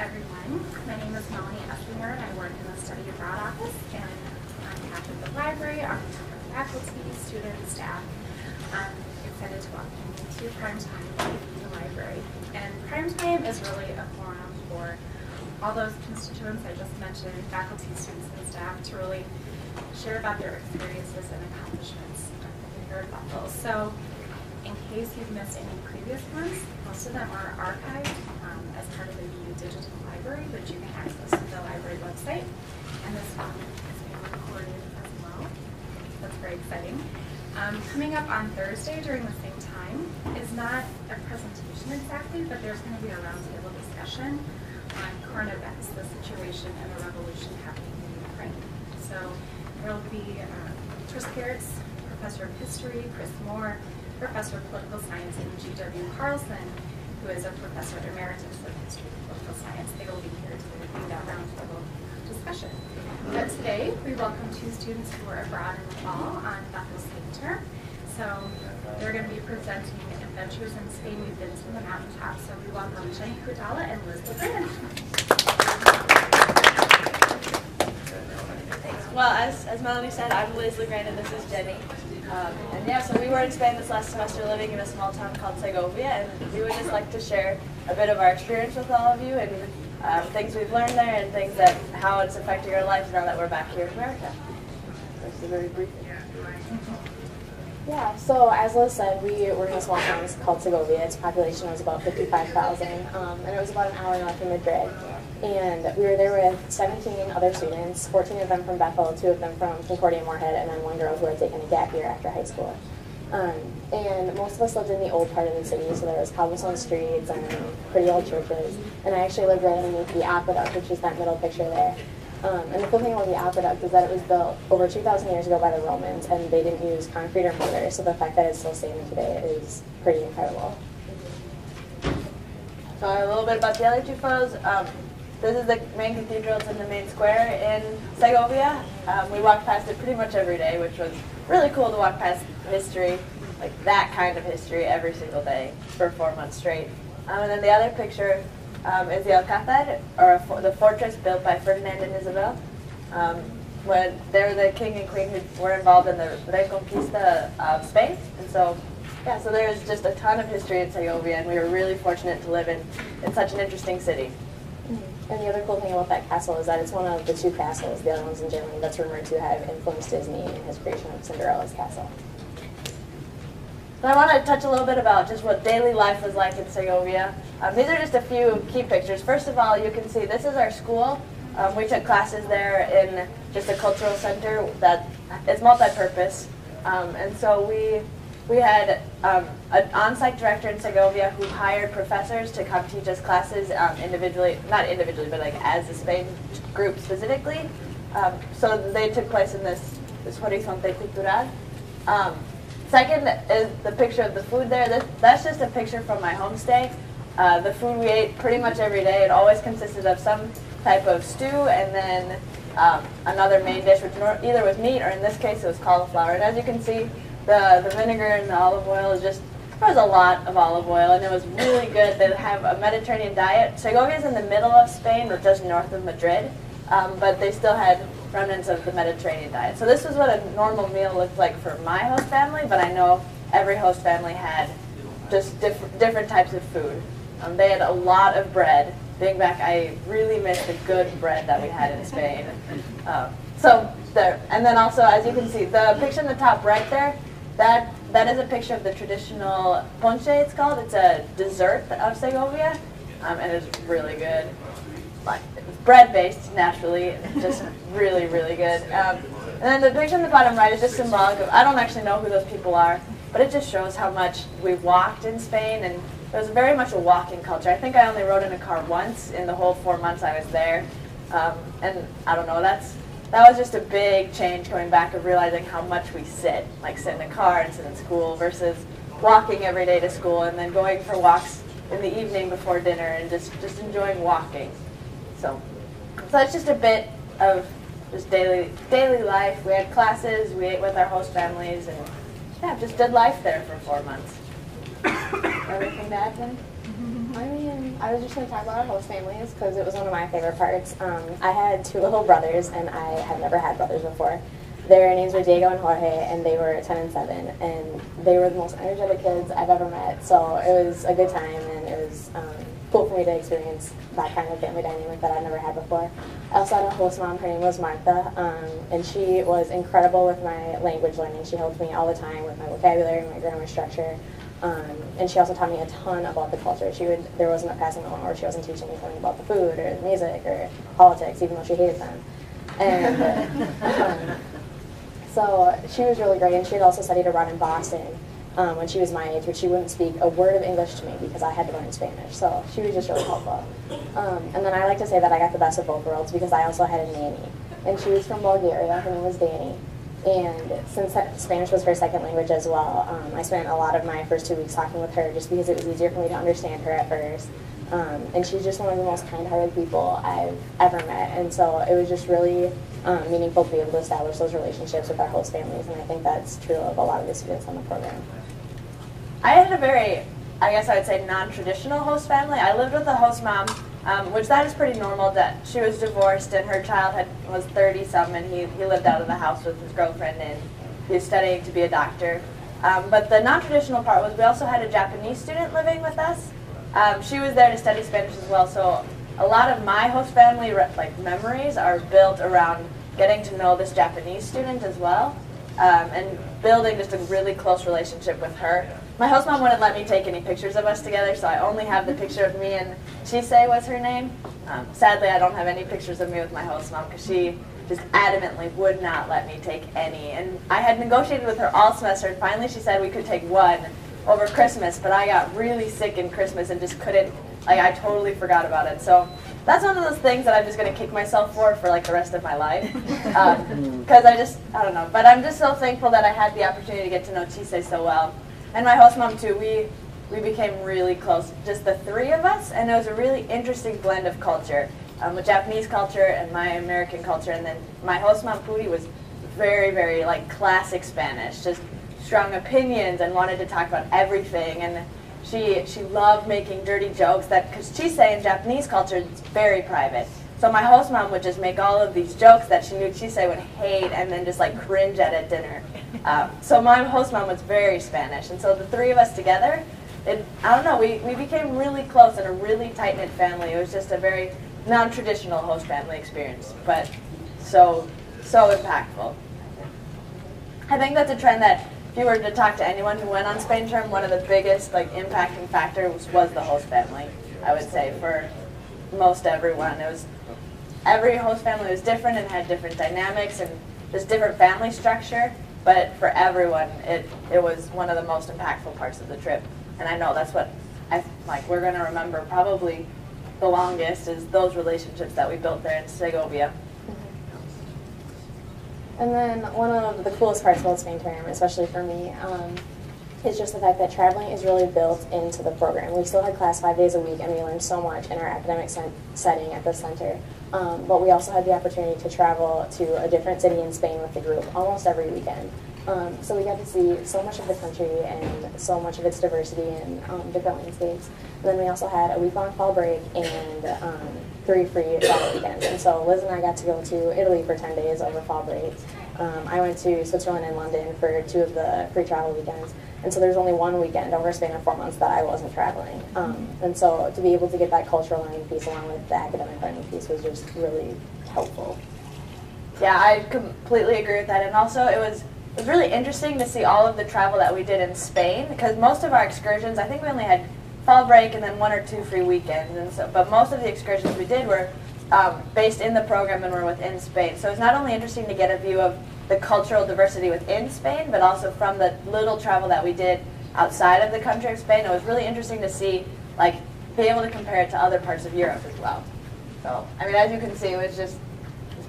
everyone. My name is Melanie Eslinger, and I work in the Study Abroad office, and on behalf of the library, on behalf of faculty, students, staff, I'm excited to welcome you to Primetime, the library. And Primetime is really a forum for all those constituents I just mentioned, faculty, students, and staff, to really share about their experiences and accomplishments here at Bethel. So, in case you've missed any previous ones, most of them are archived as part of the VU Digital Library, which you can access through the library website. And this one is being recorded as well. That's very exciting. Coming up on Thursday during the same time is not a presentation exactly, but there's going to be a roundtable discussion on current events, the situation and the revolution happening in Ukraine. So there will be Tris Garrett's Professor of History, Chris Moore, Professor of Political Science, and G.W. Carlson, who is a Professor Emeritus of History and Political Science. They will be here to lead that roundtable discussion. But today, we welcome two students who are abroad in the fall on Bethel's midterm. So they're going to be presenting adventures in Spain. We've been to the Mountaintop. So we welcome Jenny Hudalla and LeGrand. Well, as Melanie said, I'm LeGrand and this is Jenny. And yeah, so we were in Spain this last semester living in a small town called Segovia, and we would just like to share a bit of our experience with all of you and things we've learned there and things that how it's affecting our lives now that we're back here in America. So this is very brief. Yeah, so as Liz said, we were in a small town called Segovia. Its population was about 55,000, and it was about an hour north of Madrid. And we were there with 17 other students, 14 of them from Bethel, 2 of them from Concordia Moorhead, and then 1 girl who had taken a gap year after high school. And most of us lived in the old part of the city, so there was cobblestone streets and pretty old churches. And I actually lived right underneath the aqueduct, which is that middle picture there. And the cool thing about the aqueduct is that it was built over 2,000 years ago by the Romans, and they didn't use concrete or mortar, so the fact that it's still standing today is pretty incredible. So a little bit about the other 2 photos. This is the main cathedral. It's in the main square in Segovia. We walked past it pretty much every day, which was really cool to walk past history, like that kind of history, every single day for 4 months straight. And then the other picture is the Alcázar, or the fortress built by Ferdinand and Isabel. When they were the king and queen who were involved in the Reconquista of Spain. And so, yeah, so there's just a ton of history in Segovia, and we were really fortunate to live in such an interesting city. And the other cool thing about that castle is that it's one of the 2 castles, the other one's in Germany, that's rumored to have influenced Disney in his creation of Cinderella's castle. So I want to touch a little bit about just what daily life was like in Segovia. These are just a few key pictures. First of all, you can see this is our school. We took classes there in just a cultural center that is multi-purpose. And so we had an on-site director in Segovia who hired professors to come teach us classes individually, not individually, but like as a Spain group specifically. So they took place in this Horizonte Cultural. Second is the picture of the food there. That's just a picture from my homestay. The food we ate pretty much every day, it always consisted of some type of stew and then another main dish, which either was meat or in this case it was cauliflower. And as you can see, the vinegar and the olive oil is just, there was a lot of olive oil and it was really good. They have a Mediterranean diet. Segovia is in the middle of Spain, or just north of Madrid, but they still had remnants of the Mediterranean diet. So this is what a normal meal looked like for my host family, but I know every host family had just different types of food. They had a lot of bread. Being back, I really miss the good bread that we had in Spain. So there, and then also, as you can see, the picture in the top right there, that is a picture of the traditional ponche, it's called. It's a dessert of Segovia, and it's really good. It's bread-based, naturally, just really, really good. And then the picture in the bottom right is just symbolic of, I don't actually know who those people are, but it just shows how much we walked in Spain, and it was very much a walking culture. I think I only rode in a car once in the whole 4 months I was there, and I don't know, that was just a big change coming back of realizing how much we sit in a car and sit in school versus walking every day to school and then going for walks in the evening before dinner and just enjoying walking. So that's just a bit of just daily life. We had classes, we ate with our host families, and yeah, just did life there for 4 months. Everything to add, Jen? I mean, I was just going to talk about our host families because it was one of my favorite parts. I had 2 little brothers, and I had never had brothers before. Their names were Diego and Jorge, and they were 10 and 7, and they were the most energetic kids I've ever met. So it was a good time, and it was cool for me to experience that kind of family dynamic that I'd never had before. I also had a host mom. Her name was Martha, and she was incredible with my language learning. She helped me all the time with my vocabulary, my grammar structure. And she also taught me a ton about the culture. There wasn't a passing moment where she wasn't teaching me something about the food or the music or politics, even though she hated them. And so she was really great, and she had also studied abroad in Boston when she was my age, but she wouldn't speak a word of English to me because I had to learn Spanish. So she was just really helpful. And then I like to say that I got the best of both worlds because I also had a nanny, and she was from Bulgaria. Her name was Danny. And since Spanish was her second language as well, I spent a lot of my first 2 weeks talking with her just because it was easier for me to understand her at first. And she's just one of the most kind-hearted people I've ever met. And so it was just really meaningful to be able to establish those relationships with our host families. And I think that's true of a lot of the students on the program. I had a very, I guess I would say, non-traditional host family. I lived with a host mom, which that is pretty normal, that she was divorced and her child was 30-something, and he lived out of the house with his girlfriend, and he was studying to be a doctor. But the non-traditional part was we also had a Japanese student living with us. She was there to study Spanish as well, so a lot of my host family memories are built around getting to know this Japanese student as well, and building just a really close relationship with her. My host mom wouldn't let me take any pictures of us together, so I only have the picture of me and Chisei was her name. Sadly, I don't have any pictures of me with my host mom because she just adamantly would not let me take any. And I had negotiated with her all semester, and finally she said we could take one over Christmas, but I got really sick in Christmas and just couldn't, I totally forgot about it. So that's one of those things that I'm just going to kick myself for like the rest of my life. Because I don't know. But I'm just so thankful that I had the opportunity to get to know Chisei so well. And my host mom too, we became really close, just the 3 of us, and it was a really interesting blend of culture, with Japanese culture and my American culture. And then my host mom, Puri, was very, very like classic Spanish, just strong opinions and wanted to talk about everything. And she loved making dirty jokes because Chisei in Japanese culture is very private. So my host mom would just make all of these jokes that she knew Chisei would hate and then just like cringe at dinner. So my host mom was very Spanish, and so the 3 of us together, I don't know, we became really close and a really tight-knit family. It was just a very non-traditional host family experience, but so impactful. I think that's a trend that if you were to talk to anyone who went on Spain term, one of the biggest impacting factors was the host family, I would say, for most everyone. It was, every host family was different and had different dynamics and just different family structure. But for everyone, it was one of the most impactful parts of the trip. And I know that's what we're going to remember probably the longest is those relationships that we built there in Segovia. And then one of the coolest parts about Spain term, especially for me, is just the fact that traveling is really built into the program. We still had class 5 days a week, and we learned so much in our academic setting at the center. But we also had the opportunity to travel to a different city in Spain with the group almost every weekend. So we got to see so much of the country and so much of its diversity and different landscapes. And then we also had a week-long fall break and 3 free travel weekends. And so Liz and I got to go to Italy for 10 days over fall break. I went to Switzerland and London for 2 of the free travel weekends. And so there's only 1 weekend over a span of 4 months that I wasn't traveling. And so to be able to get that cultural learning piece along with the academic learning piece was just really helpful. Yeah, I completely agree with that. And also it was really interesting to see all of the travel that we did in Spain, because most of our excursions, I think we only had fall break and then 1 or 2 free weekends. And so, but most of the excursions we did were based in the program and were within Spain. So it's not only interesting to get a view of the cultural diversity within Spain, but also from the little travel that we did outside of the country of Spain. It was really interesting to see, be able to compare it to other parts of Europe as well. So, I mean, as you can see, it was just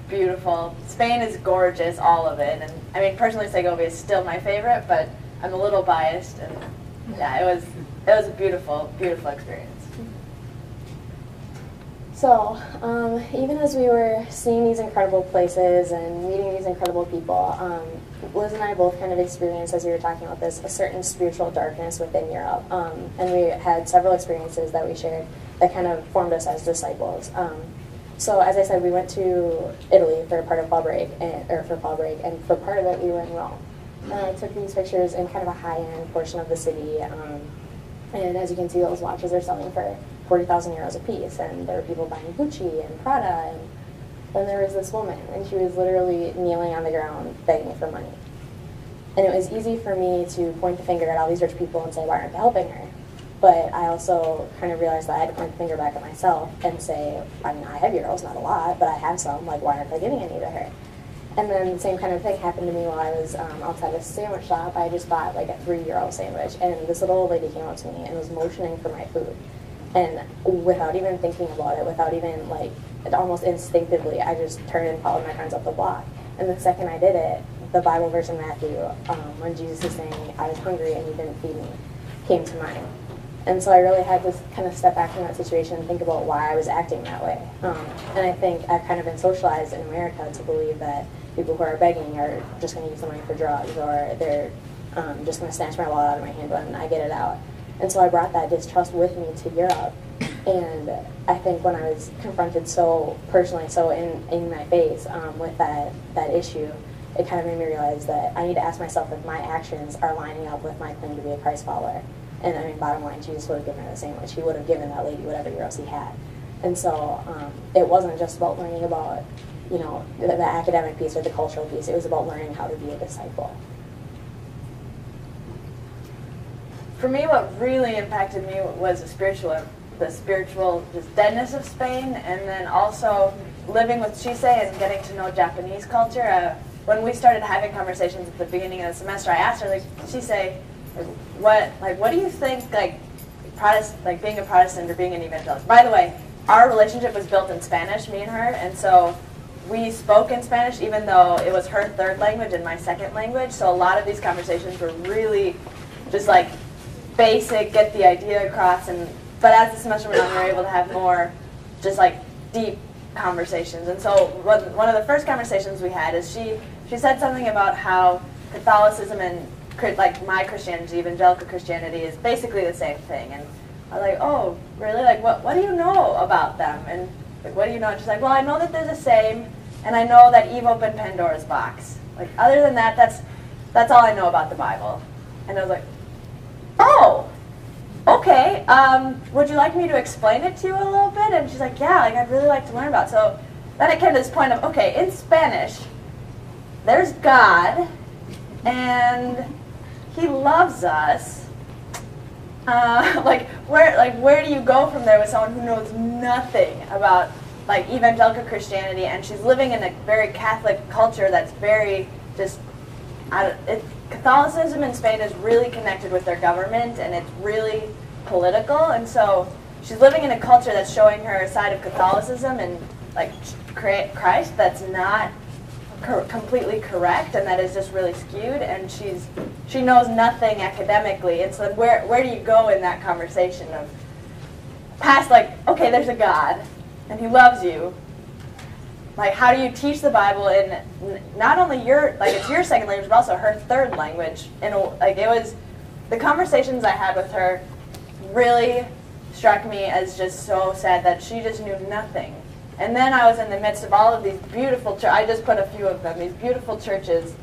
beautiful. Spain is gorgeous, all of it. And I mean, personally, Segovia is still my favorite, but I'm a little biased. And yeah, it was a beautiful, beautiful experience. So, even as we were seeing these incredible places and meeting these incredible people, Liz and I both kind of experienced, as we were talking about this, a certain spiritual darkness within Europe. And we had several experiences that we shared that kind of formed us as disciples. So, as I said, we went to Italy for part of fall break, and for part of it we were in Rome. And I took these pictures in kind of a high-end portion of the city. And as you can see, those watches are selling for 40,000 euros a piece, and there were people buying Gucci and Prada, and then there was this woman, and she was literally kneeling on the ground begging for money. And it was easy for me to point the finger at all these rich people and say, why aren't they helping her? But I also kind of realized that I had to point the finger back at myself and say, I mean, I have euros, not a lot, but I have some, like, why aren't I giving any to her? And then the same kind of thing happened to me while I was outside a sandwich shop. I just bought like a €3 sandwich, and this little old lady came up to me and was motioning for my food. And without even thinking about it, without even like, almost instinctively, I just turned and followed my friends up the block. And the second I did it, the Bible verse in Matthew, when Jesus is saying, I was hungry and you didn't feed me, came to mind. And so I really had to kind of step back from that situation and think about why I was acting that way. And I think I've kind of been socialized in America to believe that people who are begging are just going to use the money for drugs, or they're just going to snatch my wallet out of my hand when I get it out. And so I brought that distrust with me to Europe. And I think when I was confronted so personally, so in my face with that issue, it kind of made me realize that I need to ask myself if my actions are lining up with my claim to be a Christ follower. And I mean, bottom line, Jesus would have given her the sandwich. He would have given that lady whatever euros he had. And so it wasn't just about learning about, you know, the academic piece or the cultural piece. It was about learning how to be a disciple. For me, what really impacted me was the spiritual just deadness of Spain, and then also living with Chise and getting to know Japanese culture. When we started having conversations at the beginning of the semester, I asked her, like, Chise, what do you think, like being a Protestant or being an evangelical? By the way, our relationship was built in Spanish, me and her, and so we spoke in Spanish even though it was her third language and my second language. So a lot of these conversations were really just like basic, get the idea across, but as the semester went on, we were able to have more just like deep conversations. And so one of the first conversations we had is she said something about how Catholicism and like my Christianity, evangelical Christianity, is basically the same thing. And I was like, oh, really? Like, what do you know about them? And like, what do you know? And she's like, well, I know that they're the same, and I know that Eve opened Pandora's box. Like, other than that, that's all I know about the Bible. And I was like, oh, okay. Would you like me to explain it to you a little bit? And she's like, yeah, like I'd really like to learn about it. So then it came to this point of, okay, in Spanish, there's God, and He loves us. Where do you go from there with someone who knows nothing about like evangelical Christianity, and she's living in a very Catholic culture that's very just, Catholicism in Spain is really connected with their government, and it's really political, and so she's living in a culture that's showing her a side of Catholicism and like Christ that's not completely correct, and that is just really skewed, and she knows nothing academically. And so where do you go in that conversation of past, like, okay, there's a God and He loves you, like how do you teach the Bible in not only your, like it's your second language, but also her third language? And like it was, the conversations I had with her really struck me as just so sad that she just knew nothing. And then I was in the midst of all of these beautiful churches. I just put a few of them, these beautiful churches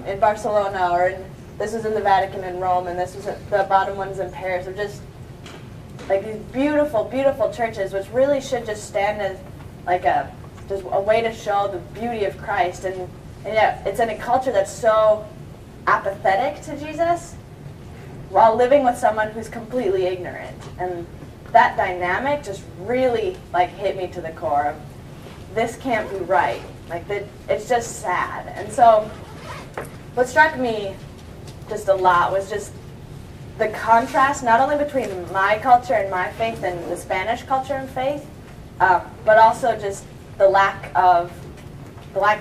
in Barcelona, or this was in the Vatican in Rome, and this was the bottom ones in Paris. They're just like these beautiful, beautiful churches, which really should just stand as like just a way to show the beauty of Christ. And yeah, it's in a culture that's so apathetic to Jesus, while living with someone who's completely ignorant. And that dynamic just really like hit me to the core of, this can't be right. Like it's just sad. And so what struck me just a lot was just the contrast, not only between my culture and my faith and the Spanish culture and faith, but also just the lack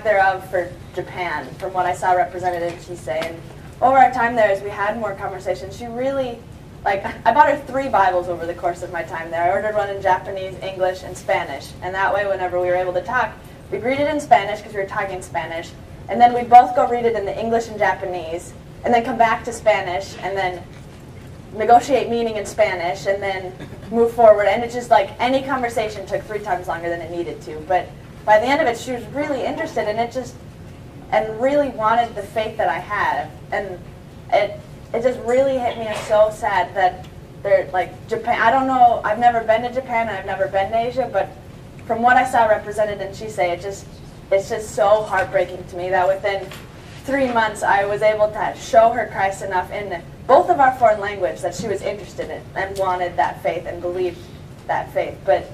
thereof for Japan, from what I saw represented in Chise. And over our time there, as we had more conversations, she really like, I bought her 3 Bibles over the course of my time there. I ordered one in Japanese, English, and Spanish. And that way, whenever we were able to talk, we'd read it in Spanish because we were talking Spanish. And then we'd both go read it in the English and Japanese, and then come back to Spanish, and then negotiate meaning in Spanish, and then move forward. And it's just like any conversation took 3 times longer than it needed to. But by the end of it, she was really interested in it, and really wanted the faith that I had. And it just really hit me as so sad that they're like Japan. I don't know. I've never been to Japan and I've never been to Asia, but from what I saw represented in Shisei, it's just so heartbreaking to me that within 3 months I was able to show her Christ enough in both of our foreign language that she was interested in and wanted that faith and believed that faith. But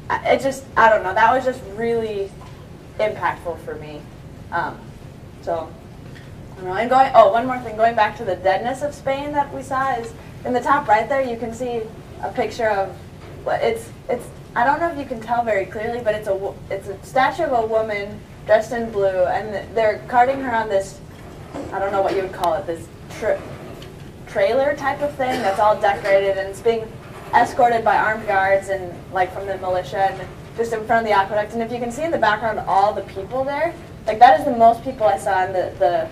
I don't know. That was just really impactful for me. So. I don't know. And one more thing, going back to the deadness of Spain that we saw is in the top right there. You can see a picture of it's. I don't know if you can tell very clearly, but it's a statue of a woman dressed in blue, and they're carting her on this. I don't know what you would call it. This trailer type of thing that's all decorated, and it's being escorted by armed guards and like from the militia, and just in front of the aqueduct. And if you can see in the background all the people there, like that is the most people I saw in the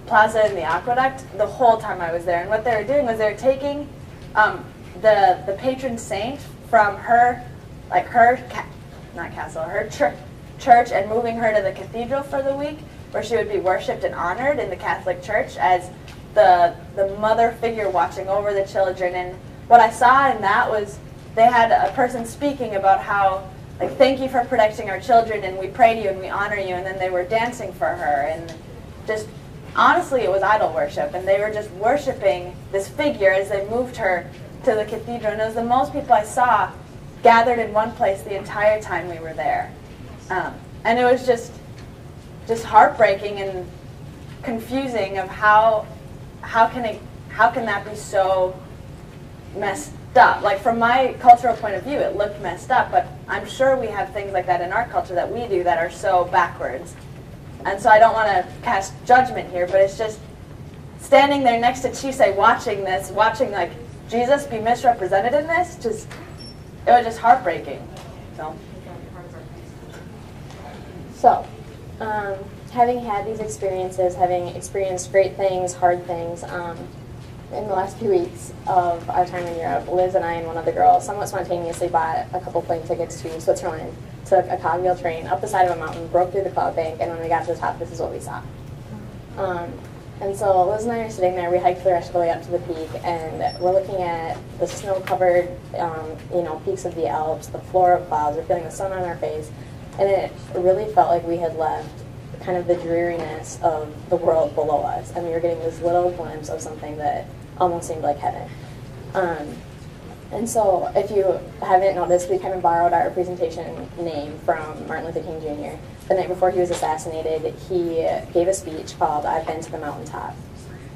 plaza and the aqueduct the whole time I was there. And what they were doing was they were taking the patron saint from her church and moving her to the cathedral for the week, where she would be worshipped and honored in the Catholic Church as the mother figure watching over the children. And what I saw in that was they had a person speaking about how, like, thank you for protecting our children, and we pray to you and we honor you, and then they were dancing for her. And just honestly, it was idol worship, and they were just worshiping this figure as they moved her to the cathedral. And it was the most people I saw gathered in one place the entire time we were there. And it was just heartbreaking and confusing of how can that be so messed up? Like, from my cultural point of view, it looked messed up, but I'm sure we have things like that in our culture that we do that are so backwards. And so I don't want to cast judgment here, but it's just standing there next to Chisei watching like Jesus be misrepresented in this, it was just heartbreaking. So, having had these experiences, having experienced great things, hard things, in the last few weeks of our time in Europe, Liz and I and one other girl somewhat spontaneously bought a couple plane tickets to Switzerland, took a cogwheel train up the side of a mountain, broke through the cloud bank, and when we got to the top, this is what we saw. And so Liz and I are sitting there. We hiked the rest of the way up to the peak, and we're looking at the snow-covered, peaks of the Alps, the floor of clouds. We're feeling the sun on our face, and it really felt like we had left kind of the dreariness of the world below us, and we were getting this little glimpse of something that almost seemed like heaven. And so, if you haven't noticed, we kind of borrowed our presentation name from Martin Luther King Jr. The night before he was assassinated, he gave a speech called "I've Been to the Mountaintop."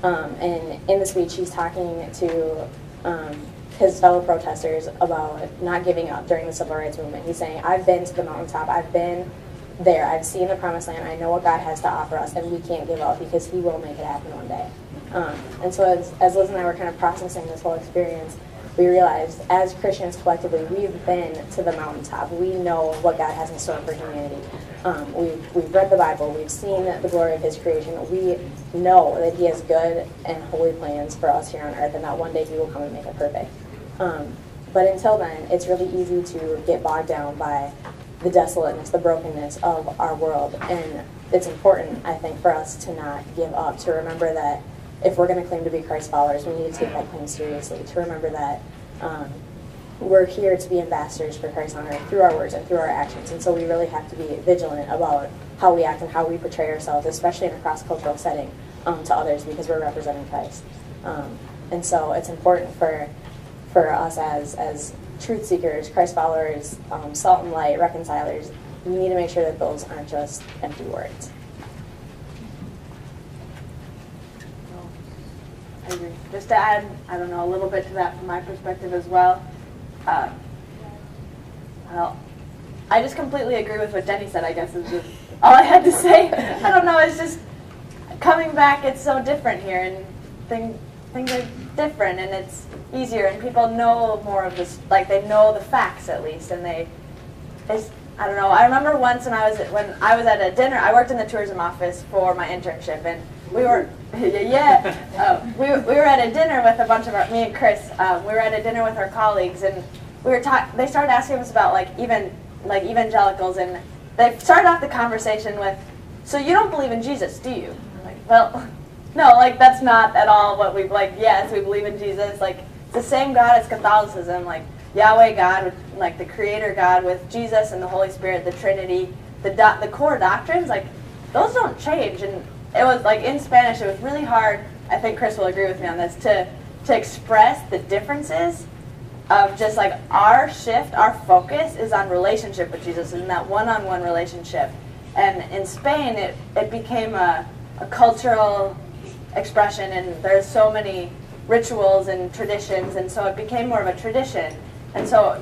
And in the speech, he's talking to his fellow protesters about not giving up during the civil rights movement. He's saying, "I've been to the mountaintop. I've been there. I've seen the promised land. I know what God has to offer us, and we can't give up because He will make it happen one day." And so as Liz and I were kind of processing this whole experience, we realized as Christians collectively, we've been to the mountaintop. We know what God has in store for humanity. We've read the Bible. We've seen the glory of His creation. We know that He has good and holy plans for us here on earth, and that one day He will come and make it perfect. But until then, it's really easy to get bogged down by the desolateness, the brokenness of our world. And it's important, I think, for us to not give up, to remember that if we're going to claim to be Christ followers, we need to take that claim seriously, to remember that we're here to be ambassadors for Christ on earth through our words and through our actions. And so we really have to be vigilant about how we act and how we portray ourselves, especially in a cross-cultural setting, to others, because we're representing Christ. And so it's important for us as truth seekers, Christ followers, salt and light, reconcilers, we need to make sure that those aren't just empty words. I agree. Just to add, a little bit to that from my perspective as well. I just completely agree with what Jenny said, I guess, is just all I had to say. I don't know, it's just coming back, it's so different here, and things are different and it's easier and people know more of this, like they know the facts at least, and I don't know. I remember once when I was at a dinner. I worked in the tourism office for my internship, and we were we were at a dinner with a bunch of me and Chris. We were at a dinner with our colleagues, and we were they started asking us about evangelicals, and they started off the conversation with, "So you don't believe in Jesus, do you?" I'm like, well, no, like that's not at all what we like. Yes, we believe in Jesus. Like it's the same God as Catholicism. Like Yahweh God, like the Creator God, with Jesus and the Holy Spirit, the Trinity, the core doctrines, like those don't change. And it was like in Spanish, it was really hard. I think Chris will agree with me on this to express the differences of just like our shift, our focus is on relationship with Jesus and that one-on-one relationship. And in Spain, it became a cultural expression, and there's so many rituals and traditions, and so it became more of a tradition. And so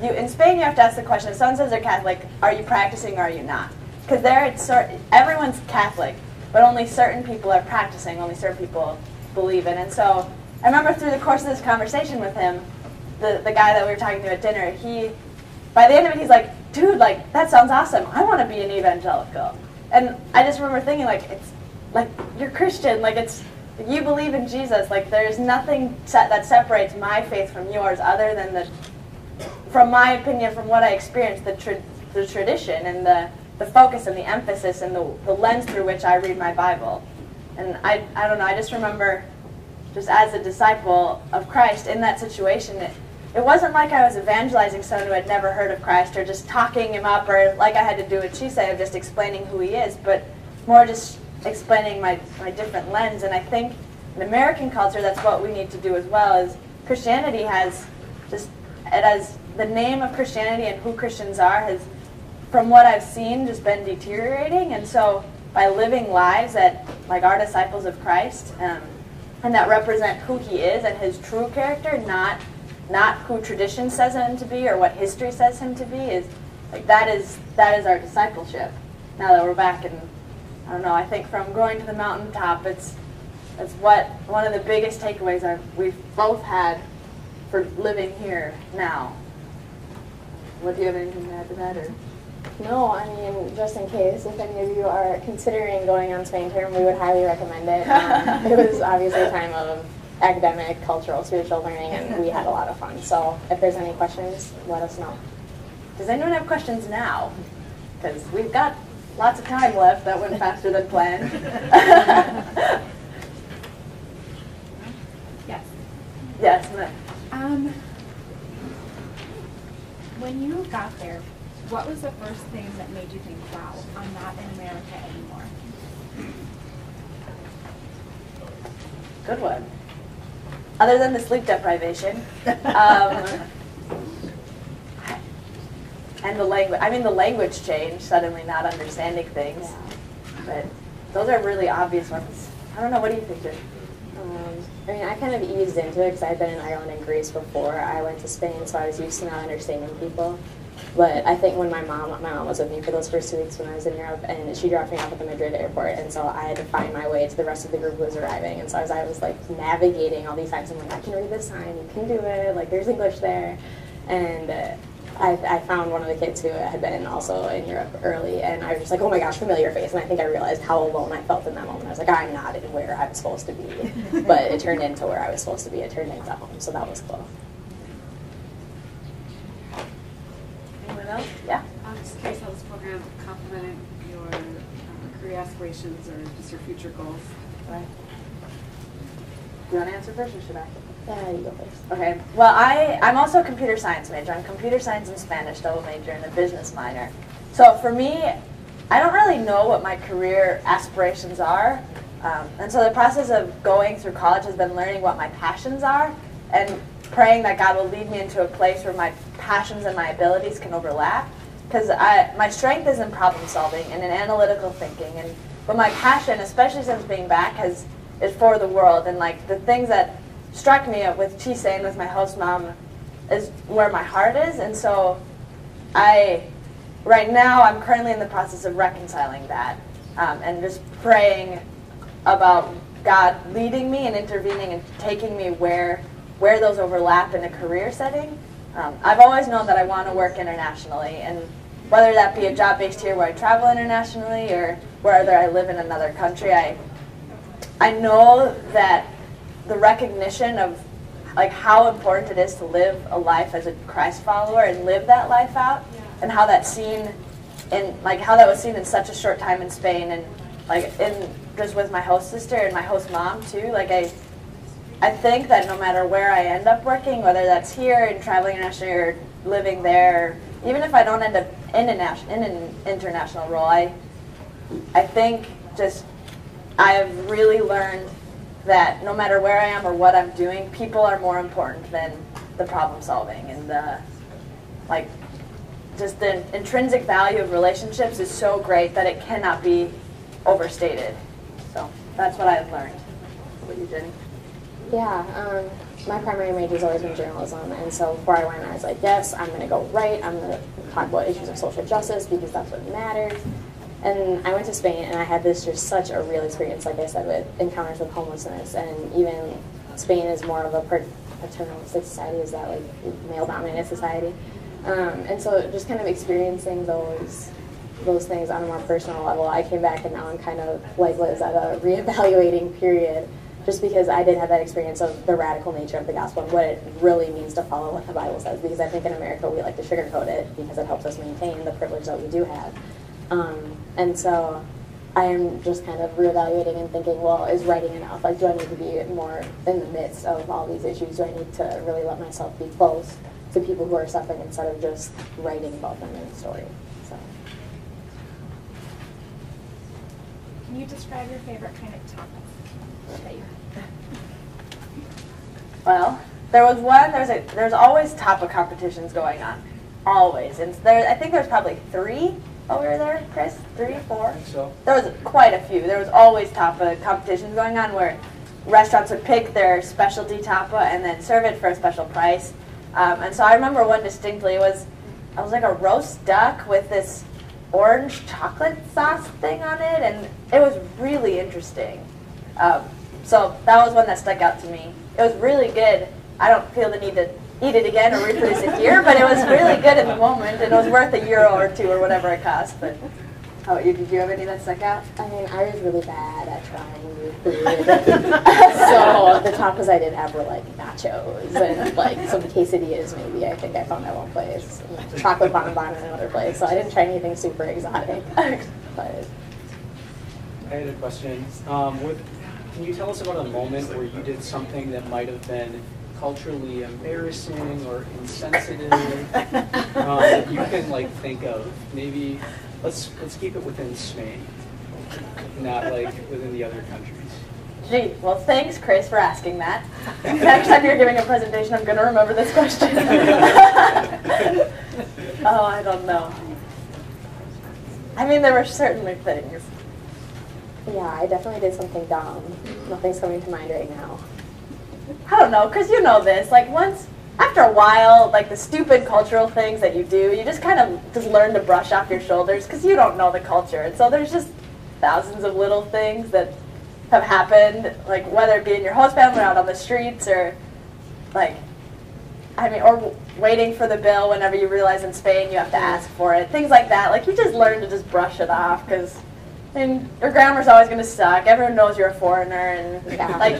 in Spain, you have to ask the question, if someone says they're Catholic, are you practicing or are you not? Because there, everyone's Catholic, but only certain people are practicing, only certain people believe it. And so I remember through the course of this conversation with him, the guy that we were talking to at dinner, by the end of it, he's like, dude, like, that sounds awesome. I want to be an evangelical. And I just remember thinking, like, it's like, you're Christian, like, you believe in Jesus, like there's nothing that separates my faith from yours other than from my opinion, from what I experienced, the tradition and the focus and the emphasis and the lens through which I read my Bible. And I don't know, I just remember just as a disciple of Christ in that situation, it wasn't like I was evangelizing someone who had never heard of Christ or just talking him up, or like I had to do what she said of just explaining who he is, but more just explaining my different lens. And I think in American culture, that's what we need to do as well. Is Christianity has the name of Christianity and who Christians are has, from what I've seen, just been deteriorating. And so by living lives that like are disciples of Christ and that represent who he is and his true character, not who tradition says him to be or what history says him to be, is like that is our discipleship. Now that we're back in, I don't know, I think from going to the mountaintop, it's what one of the biggest takeaways we've both had for living here now. What, do you have anything to add to that? Or? No, I mean, just in case, if any of you are considering going on Spain term, we would highly recommend it. It was obviously a time of academic, cultural, spiritual learning, and we had a lot of fun. So if there's any questions, let us know. Does anyone have questions now? Because we've got lots of time left. That went faster than planned. Yes. Yes. When you got there, what was the first thing that made you think, wow, I'm not in America anymore? Good one. Other than the sleep deprivation. And the language. I mean, the language change, suddenly not understanding things. Yeah. But those are really obvious ones. I don't know, what do you think, Jen? I mean, I kind of eased into it because I had been in Ireland and Greece before I went to Spain, so I was used to not understanding people. But I think when my mom was with me for those first 2 weeks when I was in Europe, and she dropped me off at the Madrid airport, and so I had to find my way to the rest of the group who was arriving. And so as I was like navigating all these signs, I'm like, I can read this sign, you can do it, like there's English there. And I found one of the kids who had been also in Europe early, and I was just like, oh my gosh, familiar face. And I think I realized how alone I felt in that moment. I was like, I'm not in where I'm supposed to be. But it turned into where I was supposed to be. It turned into home, so that was cool. Anyone else? Yeah? I'm just curious how this program complemented your career aspirations or just your future goals. Right. Do you want to answer first, or should I? Yeah, you go first. Okay. Well, I'm also a computer science major. I'm computer science and Spanish double major and a business minor. So for me, I don't really know what my career aspirations are. And so the process of going through college has been learning what my passions are and praying that God will lead me into a place where my passions and my abilities can overlap. Because my strength is in problem solving and in analytical thinking. But my passion, especially since being back, is for the world. And like the things that struck me with Chise and with my host mom is where my heart is. And so right now I'm currently in the process of reconciling that and just praying about God leading me and intervening and taking me where those overlap in a career setting. I've always known that I want to work internationally, and whether that be a job based here where I travel internationally or whether I live in another country, I know that the recognition of like how important it is to live a life as a Christ follower and live that life out, and how that's seen in how that was seen in such a short time in Spain, and just with my host sister and my host mom too. I think that no matter where I end up working, whether that's here and traveling internationally or living there, even if I don't end up in an international role, I think just I have really learned that no matter where I am or what I'm doing, people are more important than the problem solving, and just the intrinsic value of relationships is so great that it cannot be overstated. So that's what I've learned. What about you, Jenny? Yeah, my primary major has always been journalism, and so before I went, I was like, yes, I'm going to go write, I'm going to talk about issues of social justice because that's what matters. And I went to Spain, and I had just such a real experience, like I said, with encounters with homelessness, and even Spain is more of a paternalistic society, is that like male-dominated society, and so just kind of experiencing those things on a more personal level. I came back, and now I'm kind of like Liz at a reevaluating period, just because I did have that experience of the radical nature of the gospel and what it really means to follow what the Bible says, because I think in America we like to sugarcoat it because it helps us maintain the privilege that we do have. And so I am just kind of reevaluating and thinking, well, is writing enough? Like, do I need to be more in the midst of all these issues? Do I need to really let myself be close to people who are suffering instead of just writing about them in a story? So. Can you describe your favorite kind of topic that you have? Well, there's always tapa competitions going on, always, and I think there's probably 3 while we were there, Chris, 3, 4. I think so. There was quite a few. There was always tapa competitions going on where restaurants would pick their specialty tapa and then serve it for a special price. And so I remember one distinctly. It was like a roast duck with this orange chocolate sauce thing on it, and it was really interesting. So that was one that stuck out to me. It was really good. I don't feel the need to eat it again or reproduce it here, but it was really good in the moment, and it was worth €1 or 2 or whatever it cost. But how about you? Did you have any that stuck out? I mean, I was really bad at trying new food. So the tapas I did have were like nachos and like some quesadillas maybe. I think I found at one place. Chocolate bonbon in another place. So I didn't try anything super exotic. But I had a question. Can you tell us about a moment where you did something that might have been culturally embarrassing or insensitive that you can think of? Maybe let's keep it within Spain, not within the other countries. Gee, well, thanks, Chris, for asking that. Next time you're giving a presentation, I'm going to remember this question. Oh, I don't know. I mean, there were certainly things. yeah, I definitely did something dumb. Nothing's coming to mind right now. I don't know, because you know this. After a while, the stupid cultural things that you do, you just kind of just learn to brush off your shoulders because you don't know the culture. And so there's just thousands of little things that have happened, whether it be in your host family or out on the streets, or or waiting for the bill whenever you realize in Spain you have to ask for it. Things like that. You just learn to just brush it off because your grammar's always going to suck. Everyone knows you're a foreigner, and You can't hide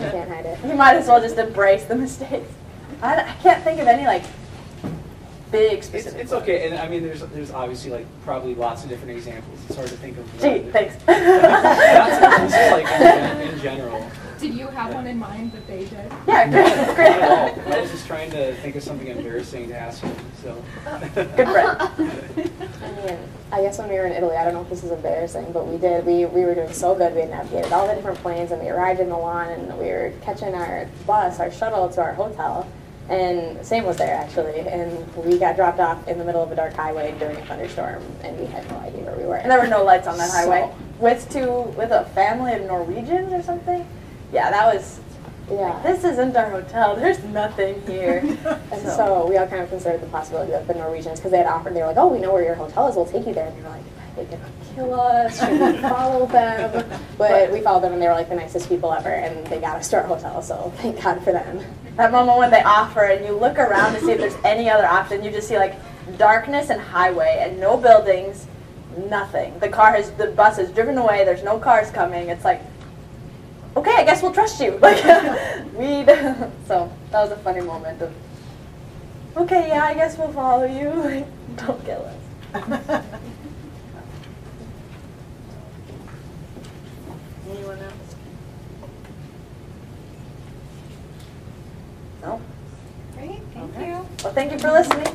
it. you might as well just embrace the mistakes. I can't think of any big specific. It's okay, and I mean, there's obviously probably lots of different examples. It's hard to think of. Gee, thanks. In general. Did you have one in mind that they did? Yeah, Not great. at all. I was just trying to think of something embarrassing to ask you. So. Good friend. I mean, I guess when we were in Italy, I don't know if this is embarrassing, but we were doing so good. We had navigated all the different planes, and we arrived in Milan, and we were catching our shuttle to our hotel, and Sam was there actually, and we got dropped off in the middle of a dark highway during a thunderstorm, and we had no idea where we were. And there were no lights on that highway. With a family of Norwegians or something? Yeah, that was... Yeah. This isn't our hotel. There's nothing here. And so we all kind of considered the possibility of the Norwegians, because they had offered, they were like, oh, we know where your hotel is, we'll take you there. And we were like, they cannot kill us, should we follow them? But we followed them and they were like the nicest people ever and they got us to our hotel, so thank God for them. That moment when they offer and you look around to see if there's any other option, you just see like darkness and highway and no buildings, nothing. The bus has driven away, there's no cars coming. It's like, okay, I guess we'll trust you. Like, so that was a funny moment of, okay, yeah, I guess we'll follow you. Like, don't kill us. Anyone else? No? Great, thank Okay. you. Well, thank you for listening.